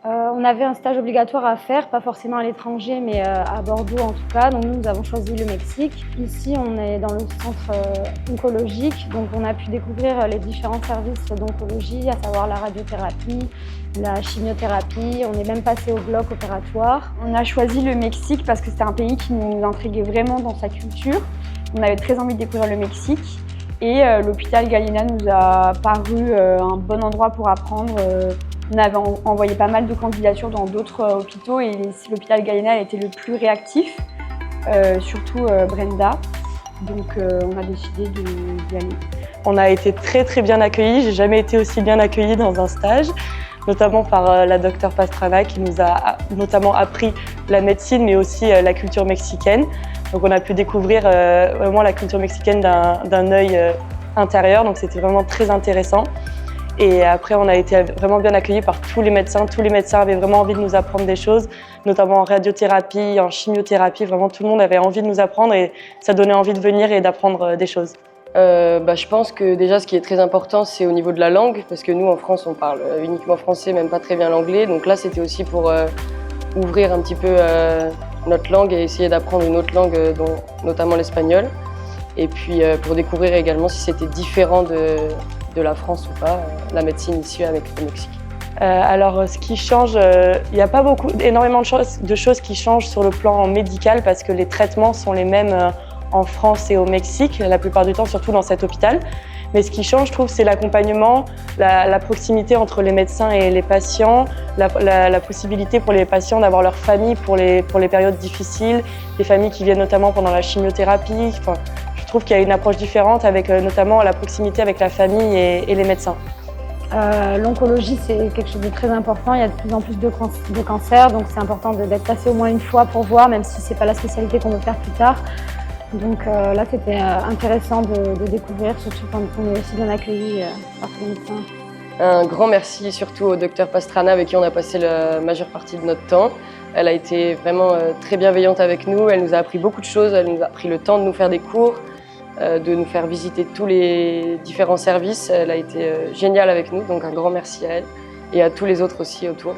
On avait un stage obligatoire à faire, pas forcément à l'étranger, mais à Bordeaux en tout cas. Donc nous avons choisi le Mexique. Ici, on est dans le centre oncologique, donc on a pu découvrir les différents services d'oncologie, à savoir la radiothérapie, la chimiothérapie. On est même passé au bloc opératoire. On a choisi le Mexique parce que c'était un pays qui nous intriguait vraiment dans sa culture. On avait très envie de découvrir le Mexique et l'hôpital Galena nous a paru un bon endroit pour apprendre. On avait envoyé pas mal de candidatures dans d'autres hôpitaux et l'hôpital Galena était le plus réactif, surtout Brenda. Donc on a décidé d'y aller. On a été très bien accueillis. J'ai jamais été aussi bien accueillie dans un stage, notamment par la docteure Pastrana qui nous a notamment appris la médecine mais aussi la culture mexicaine. Donc on a pu découvrir vraiment la culture mexicaine d'un œil intérieur, donc c'était vraiment très intéressant. Et après, on a été vraiment bien accueillis par tous les médecins. Tous les médecins avaient vraiment envie de nous apprendre des choses, notamment en radiothérapie, en chimiothérapie. Vraiment, tout le monde avait envie de nous apprendre et ça donnait envie de venir et d'apprendre des choses. Je pense que déjà, ce qui est très important, c'est au niveau de la langue, parce que nous, en France, on parle uniquement français, même pas très bien l'anglais. Donc là, c'était aussi pour ouvrir un petit peu notre langue et essayer d'apprendre une autre langue, dont, notamment l'espagnol. Et puis pour découvrir également si c'était différent de la France ou pas, la médecine ici avec le Mexique. Alors, ce qui change, il n'y a pas énormément de choses qui changent sur le plan médical parce que les traitements sont les mêmes en France et au Mexique, la plupart du temps, surtout dans cet hôpital. Mais ce qui change, je trouve, c'est l'accompagnement, la proximité entre les médecins et les patients, la possibilité pour les patients d'avoir leur famille pour les périodes difficiles, les familles qui viennent notamment pendant la chimiothérapie. Enfin, je trouve qu'il y a une approche différente avec notamment la proximité avec la famille et les médecins. L'oncologie, c'est quelque chose de très important. Il y a de plus en plus de cancers, donc c'est important d'être passé au moins une fois pour voir, même si ce n'est pas la spécialité qu'on veut faire plus tard. Donc là, c'était intéressant de découvrir, surtout quand on est aussi bien accueillis par tous les médecins. Un grand merci surtout au docteur Pastrana avec qui on a passé la majeure partie de notre temps. Elle a été vraiment très bienveillante avec nous, elle nous a appris beaucoup de choses, elle nous a pris le temps de nous faire des cours, de nous faire visiter tous les différents services. Elle a été géniale avec nous, donc un grand merci à elle et à tous les autres aussi autour.